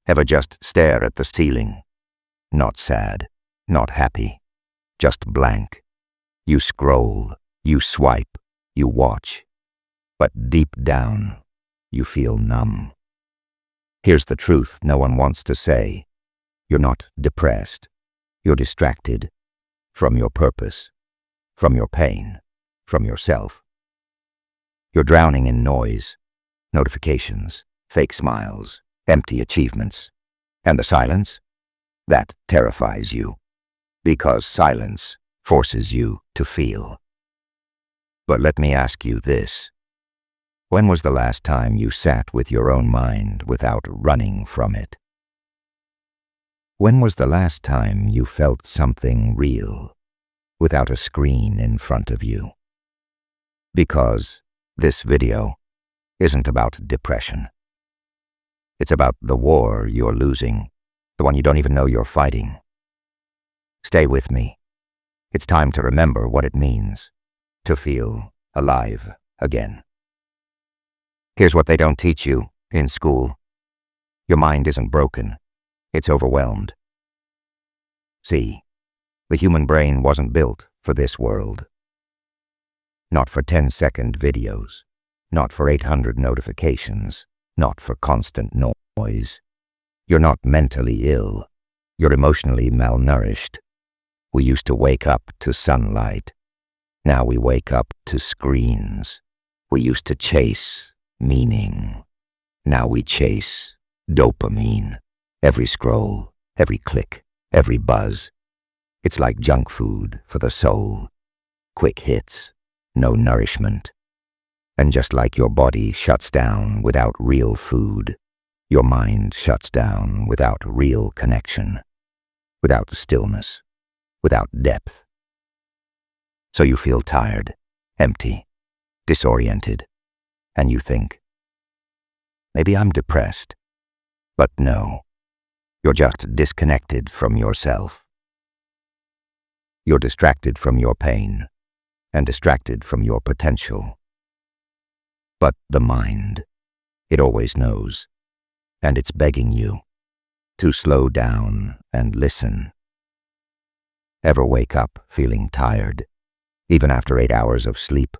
Ever just stare at the ceiling? Not sad, not happy, just blank. You scroll, you swipe, you watch, but deep down, you feel numb. Here's the truth no one wants to say. You're not depressed. You're distracted from your purpose, from your pain, from yourself. You're drowning in noise, notifications, fake smiles, empty achievements. And the silence? That terrifies you, because silence forces you to feel. But let me ask you this. When was the last time you sat with your own mind without running from it? When was the last time you felt something real without a screen in front of you? Because this video isn't about depression. It's about the war you're losing, the one you don't even know you're fighting. Stay with me. It's time to remember what it means to feel alive again. Here's what they don't teach you in school. Your mind isn't broken. It's overwhelmed. See, the human brain wasn't built for this world. Not for 10-second videos, not for 800 notifications, not for constant noise. You're not mentally ill. You're emotionally malnourished. We used to wake up to sunlight. Now we wake up to screens. We used to chase meaning. Now we chase dopamine. Every scroll, every click, every buzz. It's like junk food for the soul. Quick hits, no nourishment. And just like your body shuts down without real food, your mind shuts down without real connection, without stillness, without depth. So you feel tired, empty, disoriented, and you think, maybe I'm depressed. But no, you're just disconnected from yourself. You're distracted from your pain and distracted from your potential. But the mind, it always knows, and it's begging you to slow down and listen. Ever wake up feeling tired, even after 8 hours of sleep?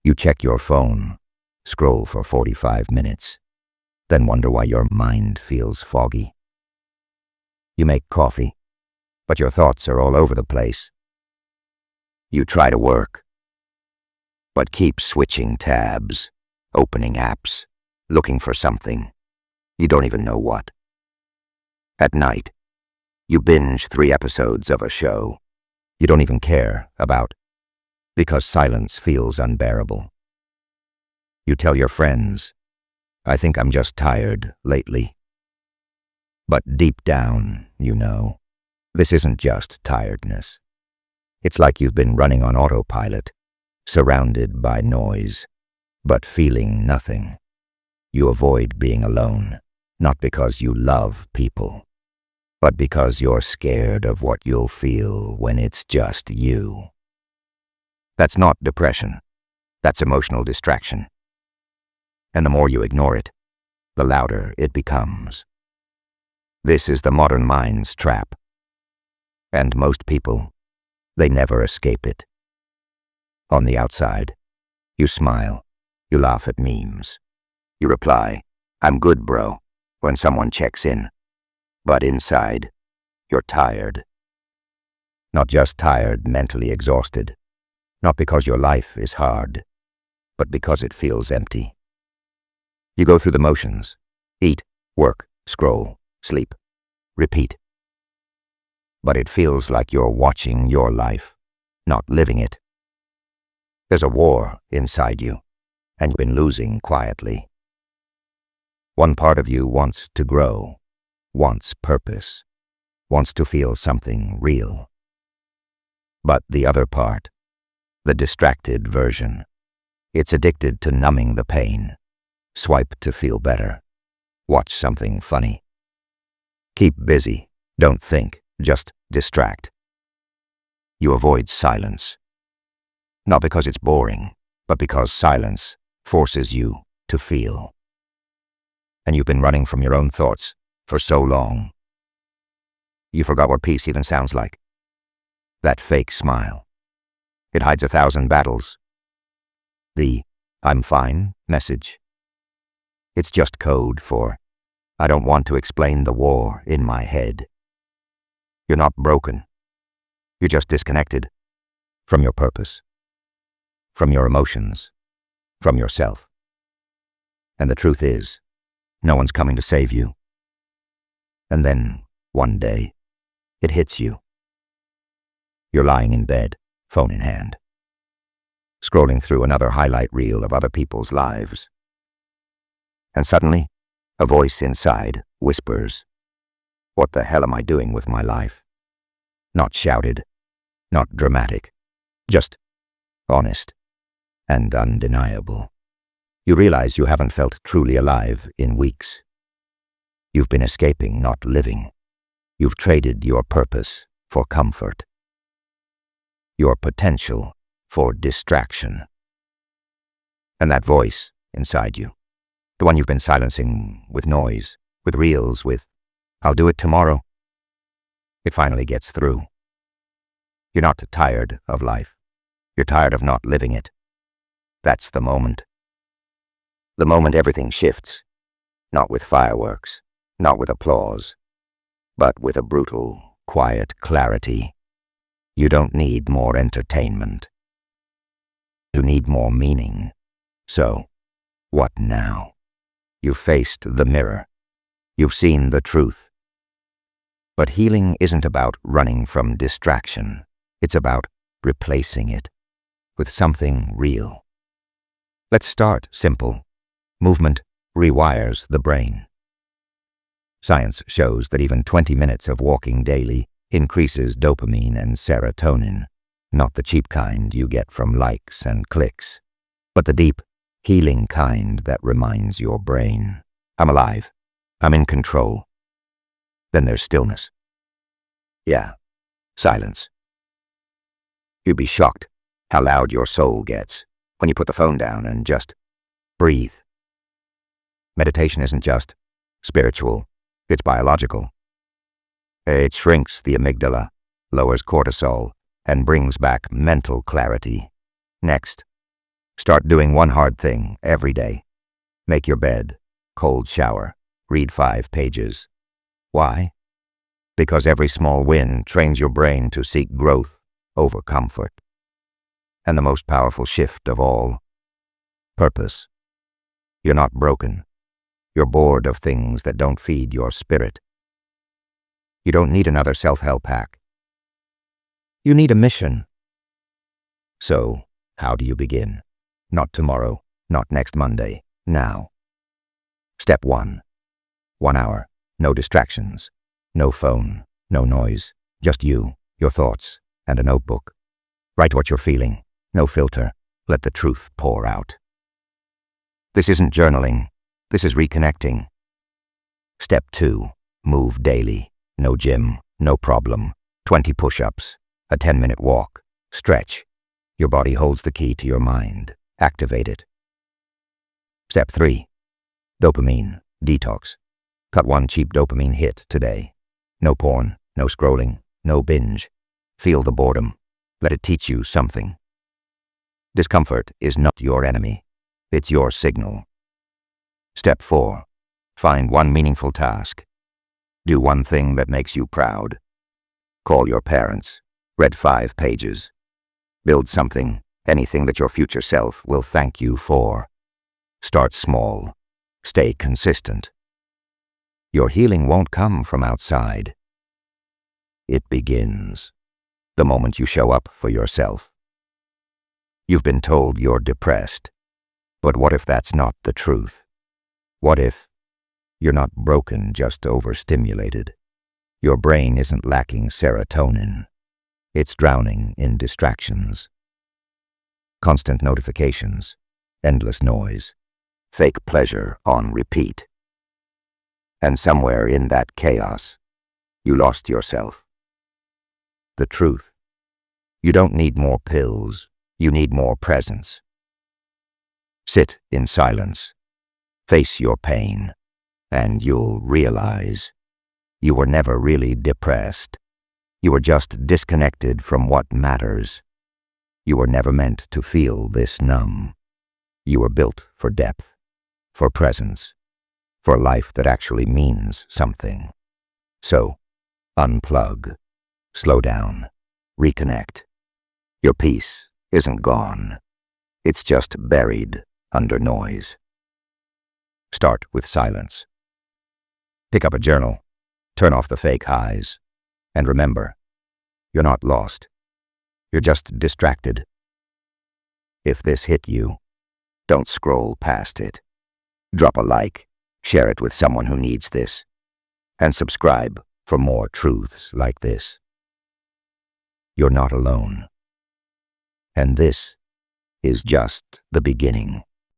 You check your phone, scroll for 45 minutes, then wonder why your mind feels foggy. You make coffee, but your thoughts are all over the place. You try to work, but keep switching tabs, opening apps, looking for something. You don't even know what. At night, you binge 3 episodes of a show you don't even care about, because silence feels unbearable. You tell your friends, I think I'm just tired lately. But deep down, you know, this isn't just tiredness. It's like you've been running on autopilot, surrounded by noise, but feeling nothing. You avoid being alone, not because you love people, but because you're scared of what you'll feel when it's just you. That's not depression. That's emotional distraction. And the more you ignore it, the louder it becomes. This is the modern mind's trap. And most people, they never escape it. On the outside, you smile, you laugh at memes. You reply, I'm good, bro, when someone checks in. But inside, you're tired. Not just tired, mentally exhausted. Not because your life is hard, but because it feels empty. You go through the motions. Eat, work, scroll, sleep, repeat. But it feels like you're watching your life, not living it. There's a war inside you, and you've been losing quietly. One part of you wants to grow, wants purpose, wants to feel something real. But the other part, the distracted version, it's addicted to numbing the pain. Swipe to feel better. Watch something funny. Keep busy. Don't think. Just distract. You avoid silence. Not because it's boring, but because silence forces you to feel. And you've been running from your own thoughts for so long. You forgot what peace even sounds like. That fake smile. It hides 1,000 battles. The "I'm fine" message. It's just code for I don't want to explain the war in my head. You're not broken. You're just disconnected from your purpose, from your emotions, from yourself. And the truth is, no one's coming to save you. And then, one day, it hits you. You're lying in bed, phone in hand, scrolling through another highlight reel of other people's lives. And suddenly, a voice inside whispers, "What the hell am I doing with my life?" Not shouted, not dramatic, just honest and undeniable. You realize you haven't felt truly alive in weeks. You've been escaping, not living. You've traded your purpose for comfort, your potential for distraction. And that voice inside you, the one you've been silencing with noise, with reels, with "I'll do it tomorrow," it finally gets through. You're not tired of life. You're tired of not living it. That's the moment. The moment everything shifts, not with fireworks, not with applause, but with a brutal, quiet clarity. You don't need more entertainment. You need more meaning. So, what now? You've faced the mirror. You've seen the truth. But healing isn't about running from distraction. It's about replacing it with something real. Let's start simple. Movement rewires the brain. Science shows that even 20 minutes of walking daily increases dopamine and serotonin, not the cheap kind you get from likes and clicks, but the deep, healing kind that reminds your brain, "I'm alive, I'm in control." Then there's stillness. Yeah, silence. You'd be shocked how loud your soul gets when you put the phone down and just breathe. Meditation isn't just spiritual, it's biological. It shrinks the amygdala, lowers cortisol, and brings back mental clarity. Next, start doing one hard thing every day. Make your bed, cold shower, read 5 pages. Why? Because every small win trains your brain to seek growth over comfort. And the most powerful shift of all, purpose. You're not broken. You're bored of things that don't feed your spirit. You don't need another self-help hack. You need a mission. So, how do you begin? Not tomorrow, not next Monday, now. Step 1. 1 hour, no distractions, no phone, no noise, just you, your thoughts, and a notebook. Write what you're feeling, no filter, let the truth pour out. This isn't journaling, this is reconnecting. Step 2. Move daily, no gym, no problem, 20 push-ups, a 10-minute walk, stretch. Your body holds the key to your mind, activate it. Step 3. Dopamine, detox. Cut 1 cheap dopamine hit today. No porn, no scrolling, no binge. Feel the boredom. Let it teach you something. Discomfort is not your enemy. It's your signal. Step 4. Find 1 meaningful task. Do 1 thing that makes you proud. Call your parents. Read 5 pages. Build something, anything that your future self will thank you for. Start small. Stay consistent. Your healing won't come from outside. It begins the moment you show up for yourself. You've been told you're depressed, but what if that's not the truth? What if you're not broken, just overstimulated? Your brain isn't lacking serotonin. It's drowning in distractions. Constant notifications, endless noise, fake pleasure on repeat. And somewhere in that chaos, you lost yourself. The truth. You don't need more pills. You need more presence. Sit in silence. Face your pain, and you'll realize You were never really depressed. You were just disconnected from what matters. You were never meant to feel this numb. You were built for depth, for presence, for a life that actually means something. So, unplug, slow down, reconnect. Your peace isn't gone. It's just buried under noise. Start with silence. Pick up a journal, turn off the fake highs, and remember, you're not lost. You're just distracted. If this hit you, don't scroll past it. Drop a like, share it with someone who needs this, and subscribe for more truths like this. You're not alone. And this is just the beginning.